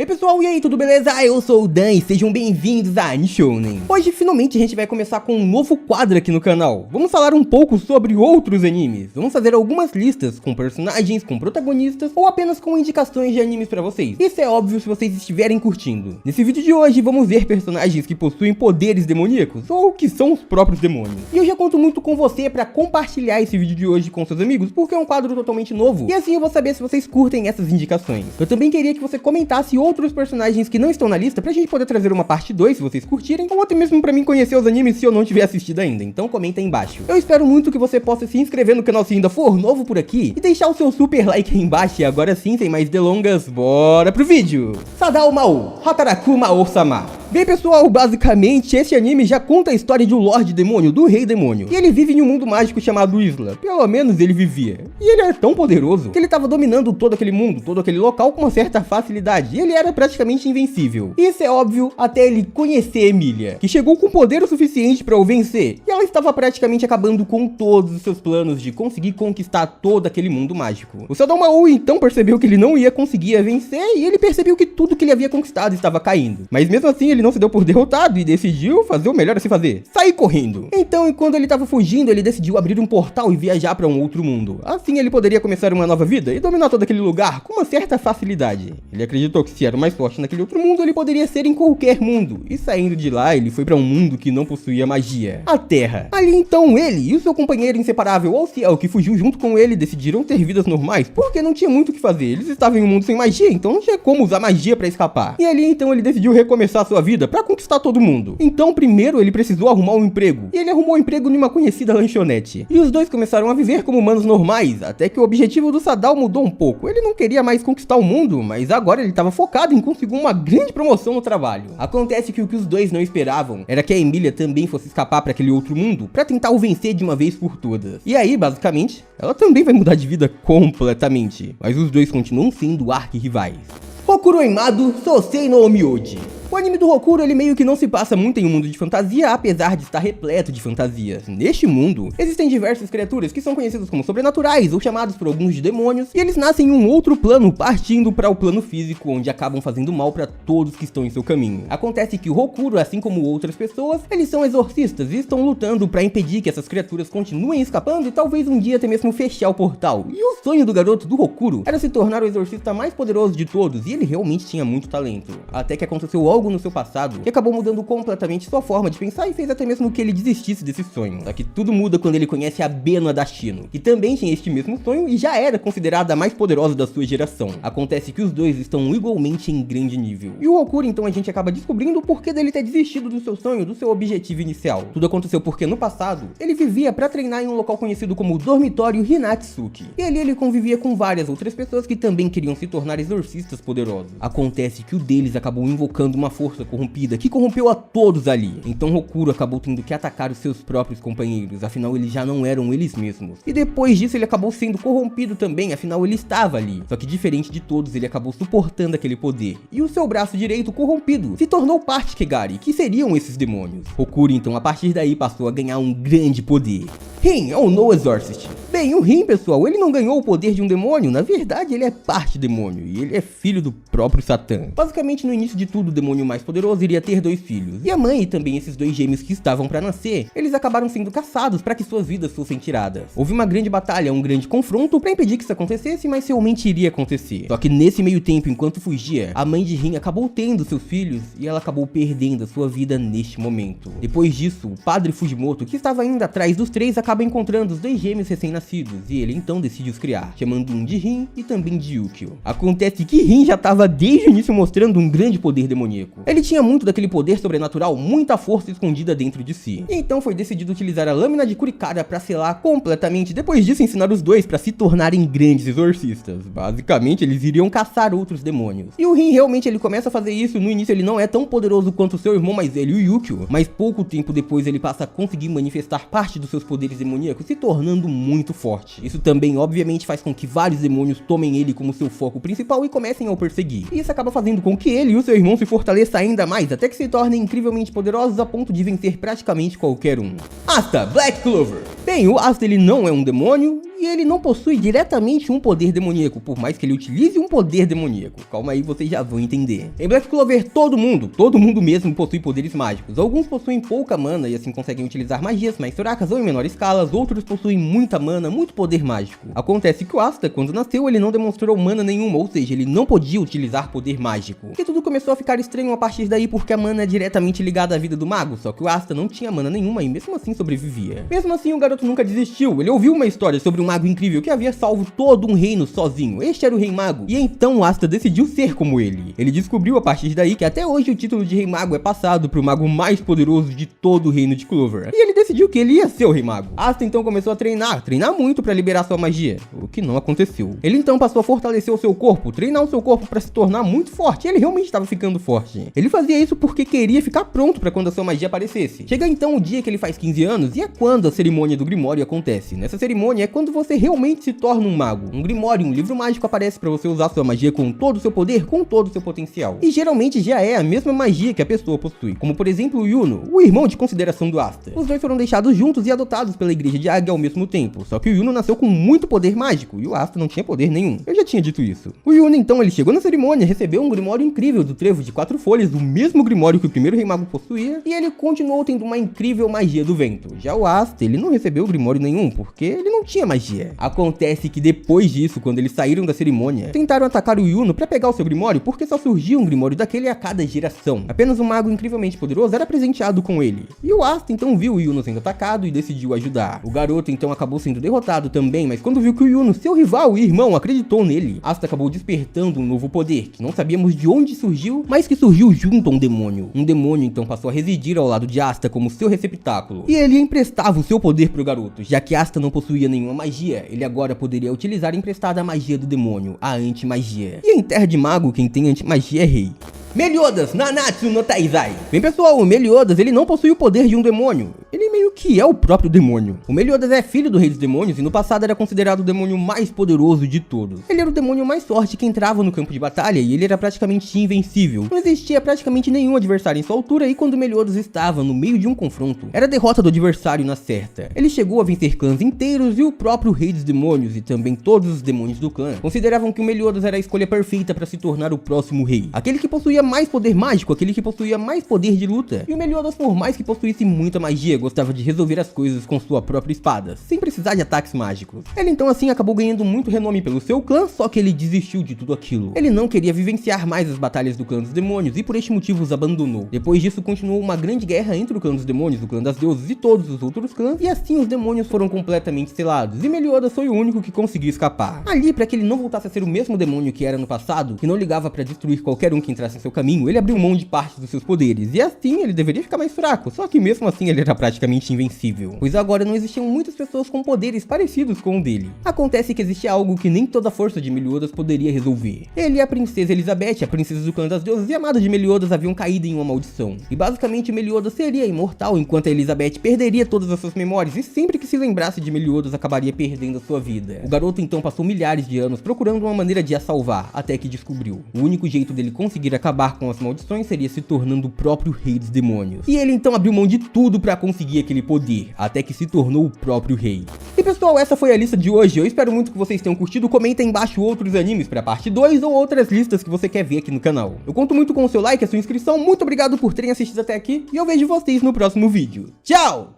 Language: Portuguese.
Ei pessoal, e aí, tudo beleza? Eu sou o Dan e sejam bem-vindos a Nishounen. Hoje finalmente a gente vai começar com um novo quadro aqui no canal. Vamos falar um pouco sobre outros animes. Vamos fazer algumas listas com personagens, com protagonistas ou apenas com indicações de animes pra vocês. Isso é óbvio se vocês estiverem curtindo. Nesse vídeo de hoje vamos ver personagens que possuem poderes demoníacos ou que são os próprios demônios. E eu já conto muito com você pra compartilhar esse vídeo de hoje com seus amigos, porque é um quadro totalmente novo e assim eu vou saber se vocês curtem essas indicações. Eu também queria que você comentasse outros personagens que não estão na lista pra gente poder trazer uma parte 2 se vocês curtirem, ou até mesmo pra mim conhecer os animes se eu não tiver assistido ainda, então comenta aí embaixo. Eu espero muito que você possa se inscrever no canal se ainda for novo por aqui e deixar o seu super like aí embaixo. E agora sim, sem mais delongas, bora pro vídeo! Sadao Mao, Hataraku Mao-sama. Bem pessoal, basicamente esse anime já conta a história de um Lorde Demônio, do Rei Demônio. E ele vive em um mundo mágico chamado Isla, pelo menos ele vivia. E ele era tão poderoso que ele estava dominando todo aquele mundo, todo aquele local com uma certa facilidade. E ele era praticamente invencível. Isso é óbvio até ele conhecer Emilia, que chegou com poder o suficiente para o vencer. E ela estava praticamente acabando com todos os seus planos de conseguir conquistar todo aquele mundo mágico. O Sadao Mao então percebeu que ele não ia conseguir vencer e ele percebeu que tudo que ele havia conquistado estava caindo. Mas mesmo assim ele não se deu por derrotado e decidiu fazer o melhor a se fazer: sair correndo. Então, enquanto ele estava fugindo, ele decidiu abrir um portal e viajar para um outro mundo. Assim ele poderia começar uma nova vida e dominar todo aquele lugar com uma certa facilidade. Ele acreditou que se era o mais forte naquele outro mundo, ele poderia ser em qualquer mundo. E saindo de lá, ele foi para um mundo que não possuía magia: a Terra. Ali então ele e o seu companheiro inseparável Alciel, que fugiu junto com ele, decidiram ter vidas normais, porque não tinha muito o que fazer. Eles estavam em um mundo sem magia, então não tinha como usar magia para escapar. E ali então ele decidiu recomeçar sua vida para conquistar todo mundo. Então primeiro ele precisou arrumar um emprego, e ele arrumou um emprego numa conhecida lanchonete. E os dois começaram a viver como humanos normais, até que o objetivo do Sadao mudou um pouco. Ele não queria mais conquistar o mundo, mas agora ele estava focado em conseguir uma grande promoção no trabalho. Acontece que o que os dois não esperavam era que a Emilia também fosse escapar para aquele outro mundo, para tentar o vencer de uma vez por todas. E aí, basicamente, ela também vai mudar de vida completamente, mas os dois continuam sendo arqui-rivais. Hokuro Imado Sosei no Omyoji. O anime do Hokuro, ele meio que não se passa muito em um mundo de fantasia, apesar de estar repleto de fantasias. Neste mundo, existem diversas criaturas que são conhecidas como sobrenaturais ou chamados por alguns de demônios, e eles nascem em um outro plano, partindo para o plano físico, onde acabam fazendo mal para todos que estão em seu caminho. Acontece que o Hokuro, assim como outras pessoas, eles são exorcistas e estão lutando para impedir que essas criaturas continuem escapando e talvez um dia até mesmo fechar o portal. E o sonho do garoto do Hokuro era se tornar o exorcista mais poderoso de todos, e ele realmente tinha muito talento. Até que aconteceu algo no seu passado que acabou mudando completamente sua forma de pensar e fez até mesmo que ele desistisse desse sonho. Só que tudo muda quando ele conhece a Beno Dashino, que também tinha este mesmo sonho e já era considerada a mais poderosa da sua geração. Acontece que os dois estão igualmente em grande nível. E o Hokuro então a gente acaba descobrindo o porquê dele ter desistido do seu sonho, do seu objetivo inicial. Tudo aconteceu porque no passado ele vivia para treinar em um local conhecido como Dormitório Hinatsuki. E ali ele convivia com várias outras pessoas que também queriam se tornar exorcistas poderosos. Acontece que o deles acabou invocando uma força corrompida que corrompeu a todos ali. Então Hokuro acabou tendo que atacar os seus próprios companheiros, afinal eles já não eram eles mesmos. E depois disso ele acabou sendo corrompido também, afinal ele estava ali. Só que diferente de todos, ele acabou suportando aquele poder. E o seu braço direito corrompido se tornou parte Kegari, que seriam esses demônios. Hokuro então a partir daí passou a ganhar um grande poder. Rin é o No Exorcist. Bem, o Rin, pessoal, ele não ganhou o poder de um demônio, na verdade ele é parte demônio, e ele é filho do próprio Satã. Basicamente no início de tudo, o demônio mais poderoso iria ter 2 filhos, e a mãe e também esses 2 gêmeos que estavam para nascer, eles acabaram sendo caçados para que suas vidas fossem tiradas. Houve uma grande batalha, um grande confronto para impedir que isso acontecesse, mas realmente iria acontecer. Só que nesse meio tempo, enquanto fugia, a mãe de Rin acabou tendo seus filhos, e ela acabou perdendo a sua vida neste momento. Depois disso, o padre Fujimoto, que estava indo atrás dos 3, acaba encontrando os 2 gêmeos recém-nascidos, e ele então decide os criar, chamando um de Rin e também de Yukio. Acontece que Rin já estava desde o início mostrando um grande poder demoníaco. Ele tinha muito daquele poder sobrenatural, muita força escondida dentro de si. E então foi decidido utilizar a lâmina de Kurikara para selar completamente. Depois disso, ensinar os dois para se tornarem grandes exorcistas. Basicamente, eles iriam caçar outros demônios. E o Rin realmente ele começa a fazer isso. No início ele não é tão poderoso quanto seu irmão mais velho, o Yukio, mas pouco tempo depois ele passa a conseguir manifestar parte dos seus poderes demoníacos, se tornando muito forte. Isso também obviamente faz com que vários demônios tomem ele como seu foco principal e comecem a o perseguir. E isso acaba fazendo com que ele e o seu irmão se fortaleçam ainda mais, até que se tornem incrivelmente poderosos a ponto de vencer praticamente qualquer um. Asta, Black Clover. Bem, o Asta ele não é um demônio, E ele não possui diretamente um poder demoníaco, por mais que ele utilize um poder demoníaco. Calma aí, vocês já vão entender. Em Black Clover, todo mundo mesmo possui poderes mágicos. Alguns possuem pouca mana e assim conseguem utilizar magias mais fracas ou em menor escala, outros possuem muita mana, muito poder mágico. Acontece que o Asta, quando nasceu, ele não demonstrou mana nenhuma, ou seja, ele não podia utilizar poder mágico. E tudo começou a ficar estranho a partir daí porque a mana é diretamente ligada à vida do mago, só que o Asta não tinha mana nenhuma e mesmo assim sobrevivia. Mesmo assim, o garoto nunca desistiu. Ele ouviu uma história sobre um mago incrível que havia salvo todo um reino sozinho. Este era o Rei Mago. E então o Asta decidiu ser como ele. Ele descobriu a partir daí que até hoje o título de Rei Mago é passado pro mago mais poderoso de todo o reino de Clover. E ele decidiu que ele ia ser o Rei Mago. Asta então começou a treinar muito para liberar sua magia, o que não aconteceu. Ele então passou a fortalecer o seu corpo, treinar o seu corpo para se tornar muito forte. E ele realmente estava ficando forte. Ele fazia isso porque queria ficar pronto para quando a sua magia aparecesse. Chega então o dia que ele faz 15 anos e é quando a cerimônia do Grimório acontece. Nessa cerimônia é quando você realmente se torna um mago. Um Grimório, um livro mágico aparece para você usar sua magia com todo o seu poder, com todo o seu potencial. E geralmente já é a mesma magia que a pessoa possui, como por exemplo o Yuno, o irmão de consideração do Asta. Os dois foram deixados juntos e adotados pela Igreja de Águia ao mesmo tempo, só que o Yuno nasceu com muito poder mágico e o Asta não tinha poder nenhum. Eu já tinha dito isso. O Yuno então ele chegou na cerimônia, recebeu um Grimório incrível do Trevo de 4 folhas, o mesmo Grimório que o primeiro Rei Mago possuía, e ele continuou tendo uma incrível magia do vento. Já o Asta, ele não recebeu Grimório nenhum, porque ele não tinha magia. Acontece que depois disso, quando eles saíram da cerimônia, tentaram atacar o Yuno pra pegar o seu Grimório, porque só surgia um Grimório daquele a cada geração. Apenas um mago incrivelmente poderoso era presenteado com ele. E o Asta então viu o Yuno sendo atacado e decidiu ajudar. O garoto então acabou sendo derrotado também, mas quando viu que o Yuno, seu rival e irmão, acreditou nele, Asta acabou despertando um novo poder, que não sabíamos de onde surgiu, mas que surgiu junto a um demônio. Um demônio então passou a residir ao lado de Asta como seu receptáculo. E ele emprestava o seu poder pro garoto, já que Asta não possuía nenhuma magia, ele agora poderia utilizar emprestada a magia do demônio, a anti-magia. E em Terra de Mago, quem tem anti-magia é rei. Meliodas, Nanatsu no Taizai. Bem pessoal, o Meliodas ele não possui o poder de um demônio, ele meio que é o próprio demônio. O Meliodas é filho do rei dos demônios e no passado era considerado o demônio mais poderoso de todos. Ele era o demônio mais forte que entrava no campo de batalha e ele era praticamente invencível. Não existia praticamente nenhum adversário em sua altura e quando o Meliodas estava no meio de um confronto, era a derrota do adversário na certa. Ele chegou a vencer clãs inteiros e o próprio rei dos demônios e também todos os demônios do clã consideravam que o Meliodas era a escolha perfeita para se tornar o próximo rei. Aquele que possuía mais poder mágico, aquele que possuía mais poder de luta. E o Meliodas, por mais que possuísse muita magia, gostava de resolver as coisas com sua própria espada, sem precisar de ataques mágicos. Ele então assim acabou ganhando muito renome pelo seu clã, só que ele desistiu de tudo aquilo. Ele não queria vivenciar mais as batalhas do clã dos demônios e por este motivo os abandonou. Depois disso continuou uma grande guerra entre o clã dos demônios, o clã das deusas e todos os outros clãs, e assim os demônios foram completamente selados, e Meliodas foi o único que conseguiu escapar. Ali, para que ele não voltasse a ser o mesmo demônio que era no passado, que não ligava para destruir qualquer um que entrasse em seu caminho, ele abriu mão de parte dos seus poderes, e assim ele deveria ficar mais fraco, só que mesmo assim ele era praticamente invencível, pois agora não existiam muitas pessoas com poderes parecidos com o dele. Acontece que existia algo que nem toda a força de Meliodas poderia resolver. Ele e a princesa Elizabeth, a princesa do clã das deusas e amada de Meliodas, haviam caído em uma maldição, e basicamente Meliodas seria imortal, enquanto a Elizabeth perderia todas as suas memórias, e sempre que se lembrasse de Meliodas acabaria perdendo a sua vida. O garoto então passou milhares de anos procurando uma maneira de a salvar, até que descobriu. O único jeito dele conseguir acabar com as maldições seria se tornando o próprio rei dos demônios. E ele então abriu mão de tudo pra conseguir aquele poder, até que se tornou o próprio rei. E pessoal, essa foi a lista de hoje. Eu espero muito que vocês tenham curtido. Comenta aí embaixo outros animes pra parte 2 ou outras listas que você quer ver aqui no canal. Eu conto muito com o seu like e a sua inscrição. Muito obrigado por terem assistido até aqui e eu vejo vocês no próximo vídeo. Tchau!